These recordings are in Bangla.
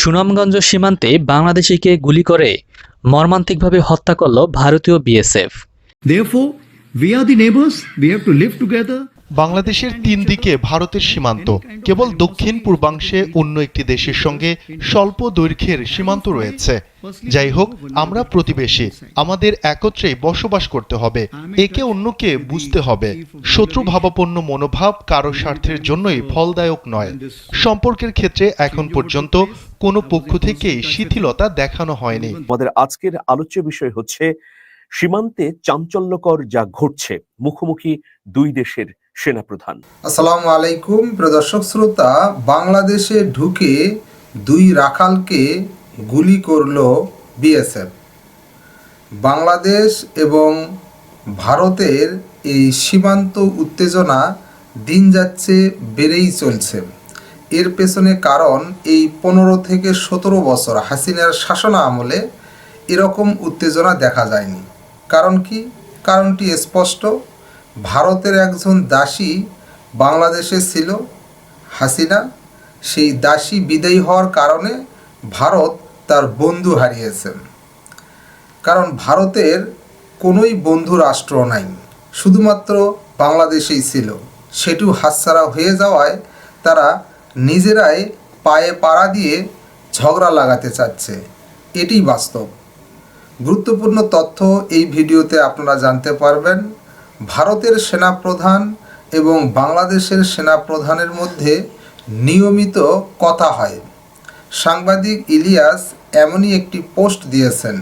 সুনামগঞ্জ সীমান্তে বাংলাদেশিকে গুলি করে মর্মান্তিকভাবে হত্যা করল ভারতীয় BSF. Therefore, we are the neighbors. We have to live together. বাংলাদেশের তিন দিকে ভারতের সীমান্ত, কেবল দক্ষিণ পূর্বাংশে অন্য একটি দেশের সঙ্গে স্বল্প দৈর্ঘ্যের সীমান্ত রয়েছে। যাই হোক, আমরা প্রতিবেশী, আমাদের একত্রেই বসবাস করতে হবে, একে অন্যকে বুঝতে হবে। শত্রুভাবাপন্ন মনোভাব কারো স্বার্থের জন্যই ফলদায়ক নয়। সম্পর্কের ক্ষেত্রে এখন পর্যন্ত কোনো পক্ষ থেকেই শিথিলতা দেখানো হয়নি। আমাদের আজকের আলোচ্য বিষয় হচ্ছে সীমান্তে চাঞ্চল্যকর যা ঘটছে, মুখোমুখি দুই দেশের সেনাপ্রধান। আসসালামু আলাইকুম প্রিয় দর্শক শ্রোতা। বাংলাদেশে ঢুকে দুই রাখালকে গুলি করল বিএসএফ। বাংলাদেশ এবং ভারতের এই সীমান্ত উত্তেজনা দিন যাচ্ছে বেড়েই চলছে। এর পেছনে কারণ এই 15 থেকে 17 বছর হাসিনার শাসন আমলে এরকম উত্তেজনা দেখা যায়নি। কারণ কি? কারণটি স্পষ্ট। ভারতের একজন দাসী বাংলাদেশে ছিল, হাসিনা। সেই দাসী বিদায়ী হওয়ার কারণে ভারত তার বন্ধু হারিয়েছেন। কারণ ভারতের কোনোই বন্ধু রাষ্ট্র নাই, শুধুমাত্র বাংলাদেশেই ছিল। সেটিও হাতছাড়া হয়ে যাওয়ায় তারা নিজেরাই পায়ে পাড়া দিয়ে ঝগড়া লাগাতে চাচ্ছে। এটিই বাস্তব। গুরুত্বপূর্ণ তথ্য এই ভিডিওতে আপনারা জানতে পারবেন। ভারতের সেনাপ্রধান এবং বাংলাদেশের সেনাপ্রধানের মধ্যে নিয়মিত কথা হয়। সাংবাদিক ইলিয়াস এমনই একটি পোস্ট দিয়েছেন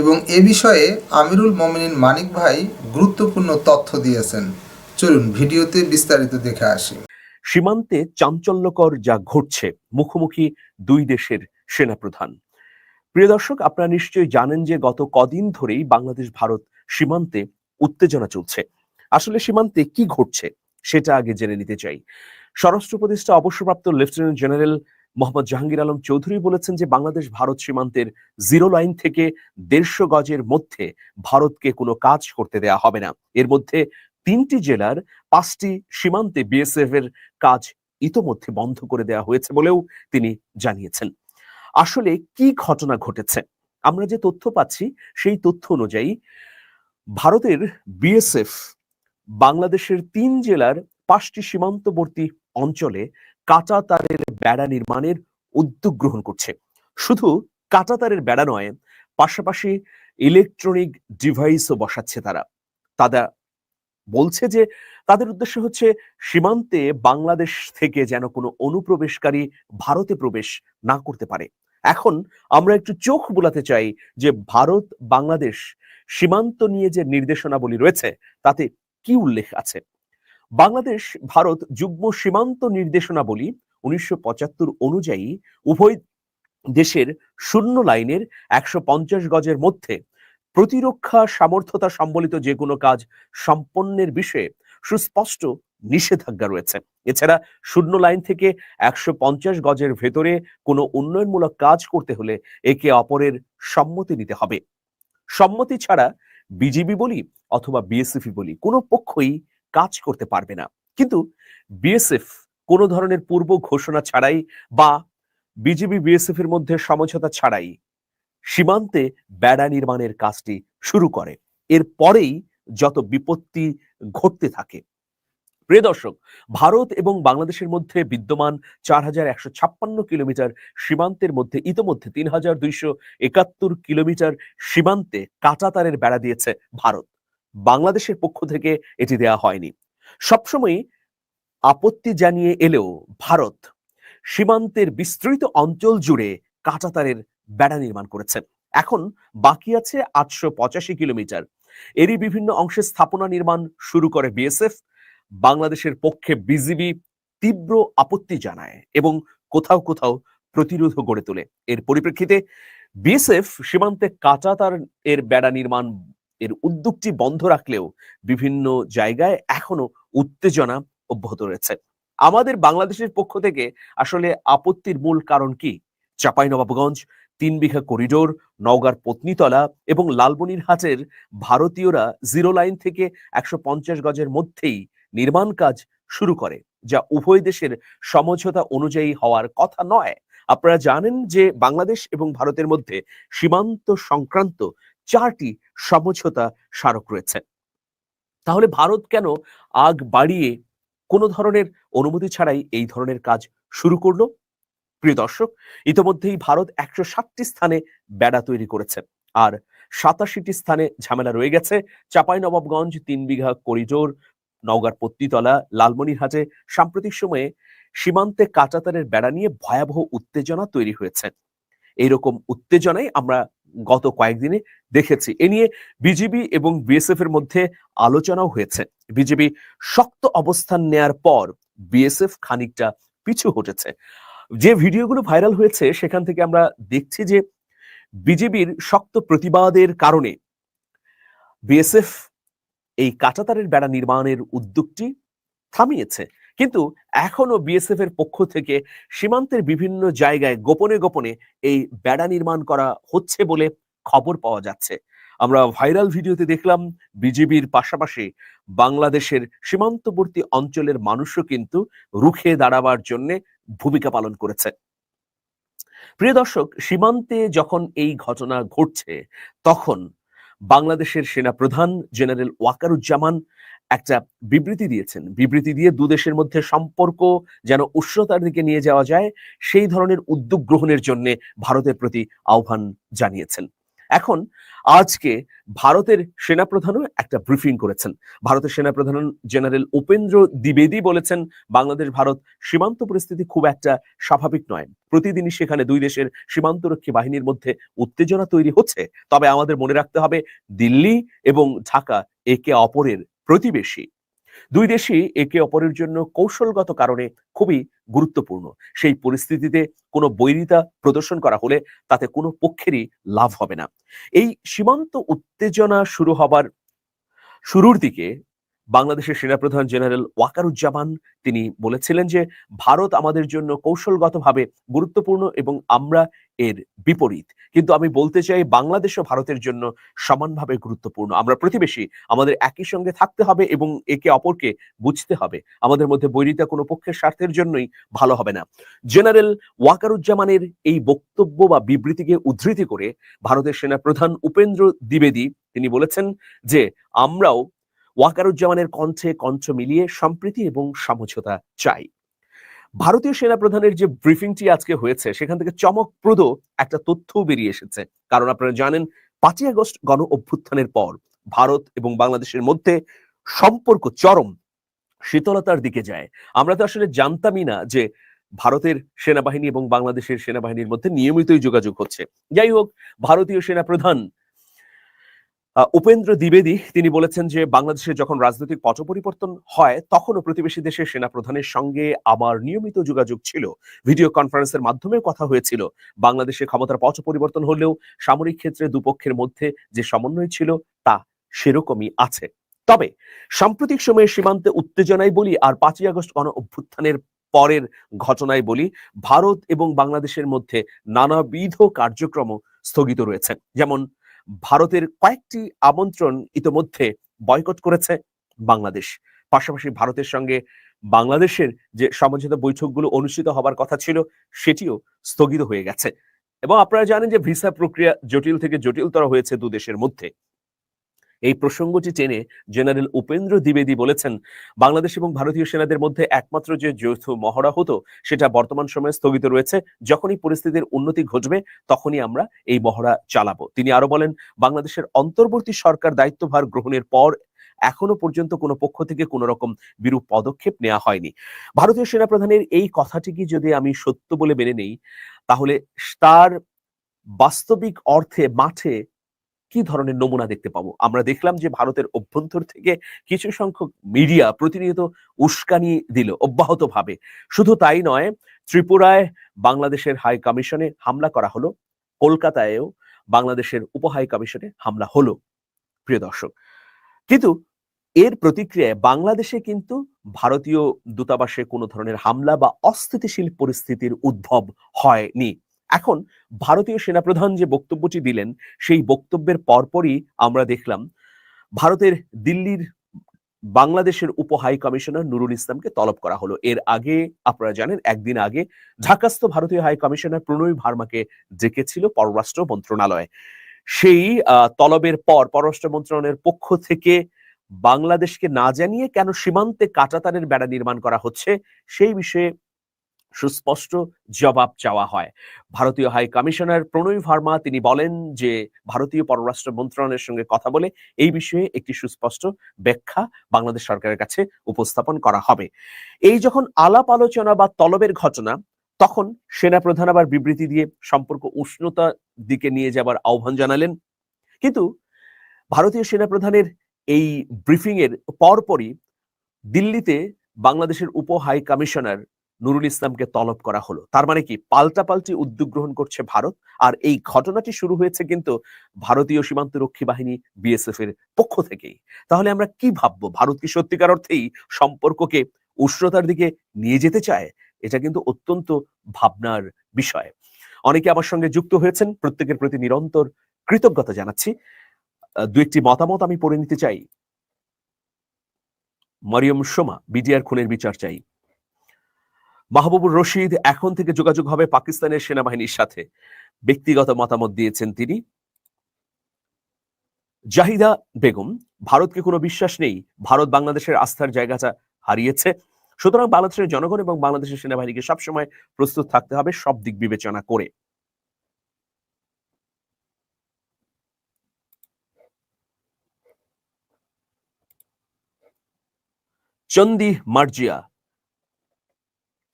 এবং এ বিষয়ে আমিরুল মোমিনিন মানিক ভাই গুরুত্বপূর্ণ তথ্য দিয়েছেন। চলুন ভিডিওতে বিস্তারিত দেখে আসি। সীমান্তে চাঞ্চল্যকর যা ঘটছে, মুখোমুখি দুই দেশের সেনাপ্রধান। প্রিয় দর্শক, আপনারা নিশ্চয়ই জানেন যে গত কদিন ধরেই বাংলাদেশ ভারত সীমান্তে উত্তেজনা চলছে। আসলে সীমান্তে কি ঘটছে সেটা আগে জেনে নিতে চাই। স্বরাষ্ট্র উপদেষ্টা অবসরপ্রাপ্ত লেফটেন্যান্ট জেনারেল মোহাম্মদ জাহাঙ্গীর আলম চৌধুরী বলেছেন যে বাংলাদেশ ভারত সীমান্তের 0 লাইন থেকে 150 গজের মধ্যে ভারতকে কোনো কাজ করতে দেয়া হবে না। এর মধ্যে 3টি জেলার 5টি সীমান্তে বিএসএফ এর কাজ ইতোমধ্যে বন্ধ করে দেওয়া হয়েছে বলেও তিনি জানিয়েছেন। আসলে কি ঘটনা ঘটেছে? আমরা যে তথ্য পাচ্ছি সেই তথ্য অনুযায়ী ভারতের বিএসএফ বাংলাদেশের 3 জেলার 5টি সীমান্তবর্তী অঞ্চলে কাঁটা তারের বেড়া নির্মাণের উদ্যোগ গ্রহণ করছে। শুধু কাঁটা তারের বেড়া নয়, পাশাপাশি ইলেকট্রনিক ডিভাইসও বসাচ্ছে তারা। তারা বলছে যে তাদের উদ্দেশ্য হচ্ছে সীমান্তে বাংলাদেশ থেকে যেন কোনো অনুপ্রবেশকারী ভারতে প্রবেশ না করতে পারে। এখন আমরা একটু চোখ বুলাতে চাই যে ভারত বাংলাদেশ সীমান্ত নিয়ে যে নির্দেশনাবলী রয়েছে তাতে কি উল্লেখ আছে। বাংলাদেশ ভারত যুগ্ম সীমান্ত নির্দেশনাবলী 1975 অনুযায়ী উভয় দেশের 0 লাইনের 150 গজের মধ্যে প্রতিরক্ষা সামর্থ্যতা সম্বলিত যে কোনো কাজ সম্পন্নের বিষয়ে সুস্পষ্ট নিষেধাজ্ঞা রয়েছে। এছাড়া 0 লাইন থেকে 150 গজের ভেতরে কোনো উন্নয়নমূলক কাজ করতে হলে একে অপরের সম্মতি নিতে হবে। সম্মতি ছাড়া বিজিবি বলি অথবা বিএসএফ বলি কোনো পক্ষই কাজ করতে পারবে না। কিন্তু বিএসএফ কোনো ধরনের পূর্ব ঘোষণা ছাড়াই বা বিজিবি বিএসএফ এর মধ্যে সমঝোতা ছাড়াই সীমান্তে বেড়া নির্মাণের কাজটি শুরু করে। এরপরেই যত বিপত্তি ঘটতে থাকে। প্রিয় দর্শক, ভারত এবং বাংলাদেশের মধ্যে বিদ্যমান 4156 কিলোমিটার সীমান্তের মধ্যে ইতোমধ্যে 3271 কিলোমিটার সীমান্তে কাঁটা তারের বেড়া দিয়েছে ভারত। বাংলাদেশের পক্ষ থেকে এটি দেয়া হয়নি। সবসময় আপত্তি জানিয়ে এলেও ভারত সীমান্তের বিস্তৃত অঞ্চল জুড়ে কাঁটা তারের বেড়া নির্মাণ করেছে। এখন বাকি আছে 885 কিলোমিটার। এরই বিভিন্ন অংশে স্থাপনা নির্মাণ শুরু করে বিএসএফ। বাংলাদেশের পক্ষে বিজিবি তীব্র আপত্তি জানায় এবং কোথাও কোথাও প্রতিরোধ গড়ে তোলে। এর পরিপ্রেক্ষিতে বিএসএফ সীমান্তে কাঁটা তার এর বেড়া নির্মাণ এর উদ্যোগটি বন্ধ রাখলেও বিভিন্ন জায়গায় এখনো উত্তেজনা অব্যাহত রয়েছে। আমাদের বাংলাদেশের পক্ষ থেকে আসলে আপত্তির মূল কারণ কি? চাঁপাইনবাবগঞ্জ 3 বিঘা করিডোর, নওগাঁর পত্নীতলা এবং লালমনিরহাটের ভারতীয়রা 0 লাইন থেকে 150 গজের মধ্যেই নির্মাণ কাজ শুরু করে, যা উভয় দেশের সমঝোতা অনুযায়ী হওয়ার কথা নয়। আপনারা জানেন যে বাংলাদেশ এবং ভারতের মধ্যে সীমান্ত সংক্রান্ত 4টি সমঝোতা স্মারক রয়েছে। তাহলে ভারত কেন আগ বাড়িয়ে কোনো ধরনের অনুমতি ছাড়াই এই ধরনের কাজ শুরু করলো? প্রিয় দর্শক, ইতোমধ্যেই ভারত 160টি স্থানে বেড়া তৈরি করেছে, আর 87টি স্থানে ঝামেলা রয়ে গেছে। চাঁপাইনবাবগঞ্জ 3 বিঘা করিডোর, নওগাঁর পত্নীতলা, লালমনিরহাটে সাম্প্রতিক সময়ে সীমান্তে কাঁটাতারের বেড়া নিয়ে ভয়াবহ উত্তেজনা তৈরি হয়েছে। এইরকম উত্তেজনাই আমরা গত কয়েকদিনে দেখেছি। এ নিয়ে বিজিবি এবং বিএসএফ এর মধ্যে আলোচনাও হয়েছে। বিজেপি শক্ত অবস্থান নেয়ার পর বিএসএফ খানিকটা পিছু হটেছে। যে ভিডিওগুলো ভাইরাল হয়েছে সেখান থেকে আমরা দেখছি যে বিজেপির শক্ত প্রতিবাদের কারণে বিএসএফ এই কাঁটাতারের বেড়া নির্মাণের উদ্যোগটি থামিয়েছে, কিন্তু এখনো বিএসএফ এর পক্ষ থেকে সীমান্তের বিভিন্ন জায়গায় গোপনে গোপনে এই বেড়া নির্মাণ করা হচ্ছে বলে খবর পাওয়া যাচ্ছে। আমরা ভাইরাল ভিডিওতে দেখলাম বিজিবির পাশাপাশি বাংলাদেশের সীমান্তবর্তী অঞ্চলের মানুষও কিন্তু রুখে দাঁড়াবার জন্য ভূমিকা পালন করেছে। প্রিয় দর্শক, সীমান্তে যখন এই ঘটনা ঘটছে তখন বাংলাদেশের সেনাপ্রধান জেনারেল ওয়াকারুজ্জামান একটা বিবৃতি দিয়েছেন। বিবৃতি দিয়ে দুদেশের মধ্যে সম্পর্ক যেন উষ্ণতার দিকে নিয়ে যাওয়া যায় সেই ধরনের উদ্যোগ গ্রহণের জন্য ভারতের প্রতি আহ্বান জানিয়েছেন। এখন আজকে ভারতের সেনাপ্রধানও একটা ব্রিফিং করেছেন। ভারতের সেনাপ্রধান জেনারেল উপেন্দ্র দ্বিবেদী বলেছেন, বাংলাদেশ ভারত সীমান্ত পরিস্থিতি খুব একটা স্বাভাবিক নয়। প্রতিদিনই সেখানে দুই দেশের সীমান্তরক্ষী বাহিনীর মধ্যে উত্তেজনা তৈরি হচ্ছে। তবে আমাদের মনে রাখতে হবে, দিল্লি এবং ঢাকা একে অপরের প্রতিবেশী। দুই দেশই একে অপরের জন্য কৌশলগত কারণে খুবই গুরুত্বপূর্ণ। সেই পরিস্থিতিতে কোনো বৈরিতা প্রদর্শন করা হলে তাতে কোনো পক্ষেরই লাভ হবে না। এই সীমান্ত উত্তেজনা শুরুর দিকে বাংলাদেশের সেনাপ্রধান জেনারেল ওয়াকারুজ্জামান তিনি বলেছিলেন যে ভারত আমাদের জন্য কৌশলগতভাবে গুরুত্বপূর্ণ এবং আমরা এর বিপরীত। কিন্তু আমি বলতে চাই, বাংলাদেশও ভারতের জন্য সমানভাবে গুরুত্বপূর্ণ। আমরা প্রতিবেশী, আমাদের একই সঙ্গে থাকতে হবে এবং একে অপরকে বুঝতে হবে। আমাদের মধ্যে বৈরিতা কোনো পক্ষের স্বার্থের জন্যই ভালো হবে না। জেনারেল ওয়াকারুজ্জামানের এই বক্তব্য বা বিবৃতিকে উদ্ধৃতি করে ভারতের সেনাপ্রধান উপেন্দ্র দ্বিবেদী তিনি বলেছেন যে আমরাও ওয়াকারুজ্জামানের কণ্ঠে কণ্ঠ মিলিয়ে সম্প্রীতি এবং সমঝোতা চাই। ভারতীয় সেনাপ্রধানের যে ব্রিফিংটি আজকে হয়েছে সেখান থেকে চমকপ্রদ একটা তথ্যও বেরিয়ে এসেছে। কারণ আপনারা জানেন, 5ই আগস্ট গণ অভ্যুত্থানের পর ভারত এবং বাংলাদেশের মধ্যে সম্পর্ক চরম শীতলতার দিকে যায়। আমরা তো আসলে জানতামই না যে ভারতের সেনাবাহিনী এবং বাংলাদেশের সেনাবাহিনীর মধ্যে নিয়মিতই যোগাযোগ হচ্ছে। যাই হোক, ভারতীয় সেনাপ্রধান উপেন্দ্র দ্বিবেদী তিনি বলেছেন যে বাংলাদেশে যখন রাজনৈতিক পট পরিবর্তন হয় তখনও প্রতিবেশী দেশের সেনাপ্রধানের সঙ্গে আমার নিয়মিত যোগাযোগ ছিল। ভিডিও কনফারেন্সের মাধ্যমেও কথা হয়েছিল। বাংলাদেশে ক্ষমতার পট পরিবর্তন হলেও সামরিক ক্ষেত্রে দুপক্ষের মধ্যে যে সমন্বয় ছিল তা সেরকমই আছে। তবে সাম্প্রতিক সময়ে সীমান্তে উত্তেজনায় বলি আর 5ই আগস্ট গণ অভ্যুত্থানের পরের ঘটনায় বলি, ভারত এবং বাংলাদেশের মধ্যে নানাবিধ কার্যক্রম স্থগিত রয়েছে। যেমন ভারতের কয়েকটি আমন্ত্রণ ইতোমধ্যে বয়কট করেছে বাংলাদেশ। পাশাপাশি ভারতের সঙ্গে বাংলাদেশের যে সমঝোতা বৈঠকগুলো অনুষ্ঠিত হবার কথা ছিল সেটিও স্থগিত হয়ে গেছে। এবং আপনারা জানেন যে ভিসা প্রক্রিয়া জটিল থেকে জটিলতর হয়েছে দু দেশের মধ্যে। এই প্রসঙ্গটি টেনে জেনারেল উপেন্দ্র দ্বিবেদী বলেছেন, বাংলাদেশ এবং ভারতীয় সেনাদের মধ্যে একমাত্র যে যৌথ মহড়া হতো সেটা বর্তমান সময়ে স্থগিত রয়েছে। যখনই পরিস্থিতির উন্নতি ঘটবে তখনই আমরা এই মহড়া চালাবো। তিনি আরো বলেন, বাংলাদেশের অন্তর্বর্তী সরকার দায়িত্বভার গ্রহণের পর এখনো পর্যন্ত কোনো পক্ষ থেকে কোনো রকম বিরূপ পদক্ষেপ নেওয়া হয়নি। ভারতীয় সেনাপ্রধানের এই কথাটিকে যদি আমি সত্য বলে মেনে নেই, তাহলে তার বাস্তবিক অর্থে মাঠে কি ধরনের নমুনা দেখতে পাবো? আমরা দেখলাম যে ভারতের অভ্যন্তর থেকে কিছু সংখ্যক মিডিয়া প্রতিনিয়ত উস্কানি দিল অব্যাহতভাবে। শুধু তাই নয়, ত্রিপুরায় বাংলাদেশের হাই কমিশনে হামলা করা হলো, কলকাতায়ও বাংলাদেশের উপ হাই কমিশনে হামলা হলো। প্রিয় দর্শক, কিন্তু এর প্রতিক্রিয়ায় বাংলাদেশে কিন্তু ভারতীয় দূতাবাসে কোনো ধরনের হামলা বা অস্থিতিশীল পরিস্থিতির উদ্ভব হয়নি। এখন ভারতীয় সেনাপ্রধান যে বক্তব্যটি দিলেন সেই বক্তব্যের পরপরই আমরা দেখলাম ভারতের দিল্লির বাংলাদেশের উপ হাই কমিশনার নুরুল ইসলামকে তলব করা হলো। এর আগে আপনারা জানেন একদিন আগে ঢাকাস্থ ভারতীয় হাই কমিশনার প্রণয় ভার্মাকে ডেকেছিল পররাষ্ট্র মন্ত্রণালয়। সেই তলবের পর পররাষ্ট্র মন্ত্রণালয়ের পক্ষ থেকে বাংলাদেশকে না জানিয়ে কেন সীমান্তে কাঁটাতারের বেড়া নির্মাণ করা হচ্ছে সেই বিষয়ে সুস্পষ্ট জবাব চাওয়া হয়। ভারতীয় হাই কমিশনার প্রণয় ভার্মা তিনি বলেন যে ভারতীয় পররাষ্ট্র মন্ত্রণালয়ের সঙ্গে কথা বলে এই বিষয়ে একটি সুস্পষ্ট ব্যাখ্যা বাংলাদেশ সরকারের কাছে উপস্থাপন করা হবে। এই যখন আলাপ আলোচনা বা তলবের ঘটনা, তখন সেনাপ্রধান আবার বিবৃতি দিয়ে সম্পর্ক উষ্ণতার দিকে নিয়ে যাবার আহ্বান জানালেন। কিন্তু ভারতীয় সেনাপ্রধানের এই ব্রিফিং এর পরপরই দিল্লিতে বাংলাদেশের উপ হাই কমিশনার নুরুল ইসলামকে তলব করা হলো। তার মানে কি পাল্টাপাল্টি উদ্যোগ গ্রহণ করছে ভারত। আর এই ঘটনাটি শুরু হয়েছে কিন্তু ভারতীয় সীমান্ত রক্ষী বাহিনী বিএসএফ এর পক্ষ থেকেই। তাহলে আমরা কি ভাববো? ভারত কি সত্যিকার অর্থেই সম্পর্ককে উষ্ণতার দিকে নিয়ে যেতে চায়? এটা কিন্তু অত্যন্ত ভাবনার বিষয়। অনেকে আমার সঙ্গে যুক্ত হয়েছেন, প্রত্যেকের প্রতি নিরন্তর কৃতজ্ঞতা জানাচ্ছি। দু একটি মতামত আমি পড়ে নিতে চাই। মরিয়ম সোমা, বিডিআর খুনের বিচার চাই। মাহবুবুর রশিদ, এখন থেকে যোগাযোগ হবে পাকিস্তানের সেনাবাহিনীর সাথে, ব্যক্তিগত মতামত দিয়েছেন তিনি। জাহিদা বেগম, ভারতকে কোনো বিশ্বাস নেই, ভারত বাংলাদেশের আস্থার জায়গাটা হারিয়েছে, সুতরাং বাংলাদেশের জনগণ এবং বাংলাদেশের সেনাবাহিনীকে সবসময় প্রস্তুত থাকতে হবে সব দিক বিবেচনা করে। চন্দি মার্জিয়া,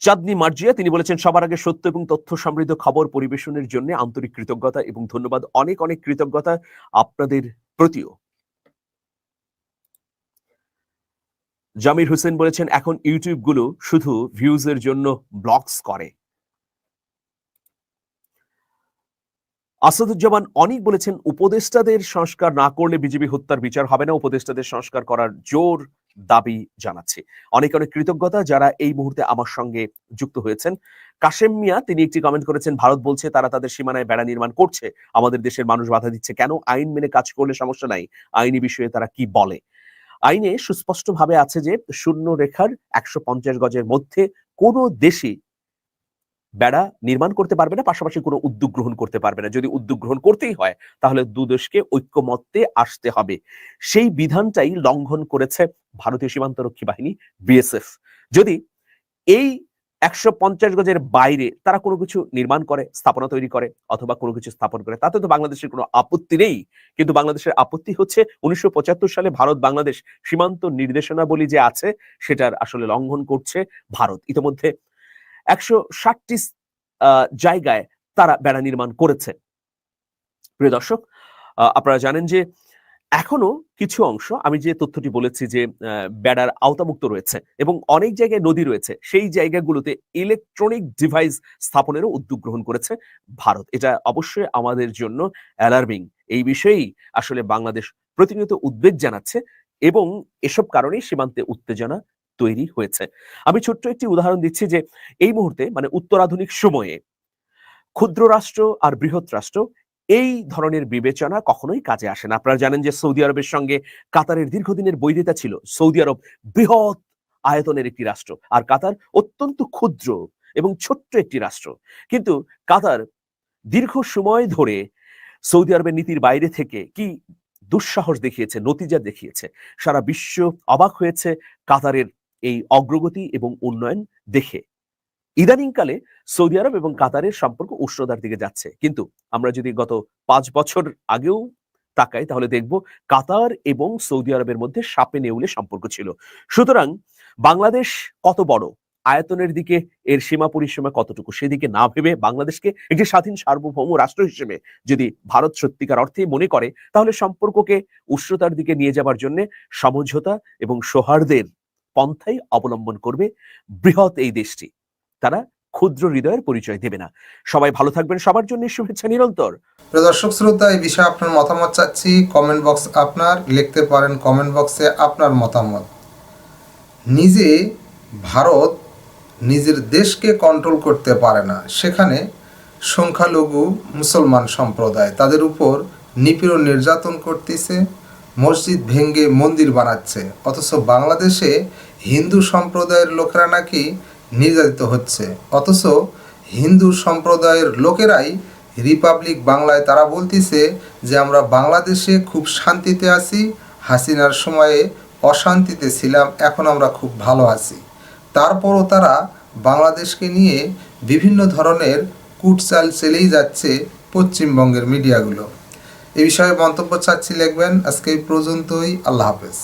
চাঁদনি মার্জিয়া, তিনি বলেছেন সবার আগে সত্য এবং তথ্য সমৃদ্ধ খবর পরিবেশনের জন্য আন্তরিক কৃতজ্ঞতা এবং ধন্যবাদ। অনেক অনেক কৃতজ্ঞতা আপনাদের প্রতিও। জামির হোসেন বলেছেন এখন ইউটিউব গুলো শুধু ভিউজের জন্য ব্লগস করে। আসাদুজ্জামান অনেক বলেছেন উপদেষ্টাদের সংস্কার না করলে বিজেপি হত্যার বিচার হবে না, উপদেষ্টাদের সংস্কার করার জোর দাবি জানাচ্ছে। অনেক অনেক কৃতজ্ঞতা যারা এই মুহূর্তে আমার সঙ্গে যুক্ত হয়েছেন। কাশেম মিয়া তিনি একটি কমেন্ট করেছেন, ভারত বলছে তারা তাদের সীমানায় বেড়া নির্মাণ করছে, আমাদের দেশের মানুষ বাধা দিচ্ছে কেন? আইন মেনে কাজ করলে সমস্যা নাই, আইনি বিষয়ে তারা কি বলে? আইনে সুস্পষ্ট ভাবে আছে যে শূন্য রেখার 150 গজের মধ্যে কোনো দেশই বেড়া নির্মাণ করতে পারবে না, পাশাপাশি কোনো উদ্যোগ গ্রহণ করতে পারবে না। যদি উদ্যোগ গ্রহণ করতেই হয় তাহলে দুদেশকে ঐক্যমত্যে আসতে হবে। সেই বিধানটাই লঙ্ঘন করেছে ভারতীয় সীমান্তরক্ষী বাহিনী বিএসএফ। যদি এই 150 গজের বাইরে তারা কোনো কিছু নির্মাণ করে, স্থাপনা তৈরি করে অথবা কোনো কিছু স্থাপন করে, তাতে তো বাংলাদেশের কোনো আপত্তি নেই। কিন্তু বাংলাদেশের আপত্তি হচ্ছে 1975 সালে ভারত বাংলাদেশ সীমান্ত নির্দেশনাবলী যে আছে সেটার আসলে লঙ্ঘন করছে ভারত। ইতিমধ্যে 160টি জায়গায় তারা বেড়া নির্মাণ করেছে। প্রিয় দর্শক, আপনারা জানেন যে এখনো কিছু অংশ, আমি যে তথ্যটি বলেছি যে বেড়ার আওতামুক্ত রয়েছে এবং অনেক জায়গায় নদী রয়েছে, সেই জায়গাগুলোতে ইলেকট্রনিক ডিভাইস স্থাপনেরও উদ্যোগ গ্রহণ করেছে ভারত। এটা অবশ্যই আমাদের জন্য অ্যালার্মিং। এই বিষয়েই আসলে বাংলাদেশ প্রতিনিয়ত উদ্বেগ জানাচ্ছে এবং এসব কারণেই সীমান্তে উত্তেজনা তৈরি হয়েছে। আমি ছোট্ট একটি উদাহরণ দিচ্ছি যে এই মুহূর্তে মানে উত্তরাধুনিক সময়ে ক্ষুদ্র রাষ্ট্র আর বৃহৎ রাষ্ট্র এই ধরনের বিবেচনা কখনোই কাজে আসে না। আপনারা জানেন যে সৌদি আরবের সঙ্গে কাতারের দীর্ঘদিনের বৈরিতা ছিল। সৌদি আরব বৃহৎ আয়তনের একটি রাষ্ট্র আর কাতার অত্যন্ত ক্ষুদ্র এবং ছোট্ট একটি রাষ্ট্র। কিন্তু কাতার দীর্ঘ সময় ধরে সৌদি আরবের নীতির বাইরে থেকে কি দুঃসাহস দেখিয়েছে, নতিজা দেখিয়েছে। সারা বিশ্ব অবাক হয়েছে কাতারের এই অগ্রগতি এবং উন্নয়ন দেখে। ইদানিংকালে সৌদি আরব এবং কাতারের সম্পর্ক উষ্ণতার দিকে যাচ্ছে। কিন্তু আমরা যদি গত 5 বছর আগেও তাকাই তাহলে দেখব কাতার এবং সৌদি আরবের মধ্যে সাপে নেউলে সম্পর্ক ছিল। সুতরাং বাংলাদেশ কত বড়, আয়তনের দিকে এর সীমা পরিসীমা কতটুকু সেদিকে না ভেবে বাংলাদেশকে একটি স্বাধীন সার্বভৌম রাষ্ট্র হিসেবে যদি ভারত সত্যিকার অর্থেই মনে করে তাহলে সম্পর্ককে উষ্ণতার দিকে নিয়ে যাবার জন্য সমঝোতা এবং সৌহার্দ্যের পন্থাই অবলম্বন করবে বৃহৎ এই দেশটি। তারা ক্ষুদ্র হৃদয়ের পরিচয় দেবে না। সবাই ভালো থাকবেন, সবার জন্য শুভেচ্ছা নিরন্তর। দর্শক শ্রোতা, এই বিষয়ে আপনার মতামত চাচ্ছি। কমেন্ট বক্স আপনার, লিখতে পারেন কমেন্ট বক্সে আপনার মতামত। নিজে ভারত নিজের দেশকে কন্ট্রোল করতে পারে না, সেখানে সংখ্যালঘু মুসলমান সম্প্রদায় তাদের উপর নিপীড়ন নির্যাতন করতেছে, মসজিদ ভেঙে মন্দির বানাচ্ছে, অথচ বাংলাদেশে হিন্দু সম্প্রদায়ের লোকেরা নাকি নির্যাতিত হচ্ছে। অথচ হিন্দু সম্প্রদায়ের লোকেরাই রিপাবলিক বাংলায় তারা বলতেছে যে আমরা বাংলাদেশে খুব শান্তিতে আছি, হাসিনার সময়ে অশান্তিতে ছিলাম, এখন আমরা খুব ভালো আছি। তারপরও তারা বাংলাদেশকে নিয়ে বিভিন্ন ধরনের কুটচাল চালিয়ে যাচ্ছে পশ্চিমবঙ্গের মিডিয়াগুলো। এ বিষয়ে মন্তব্য চাচ্ছি লিখবেন। আজকে এই পর্যন্তই। আল্লাহ হাফেজ।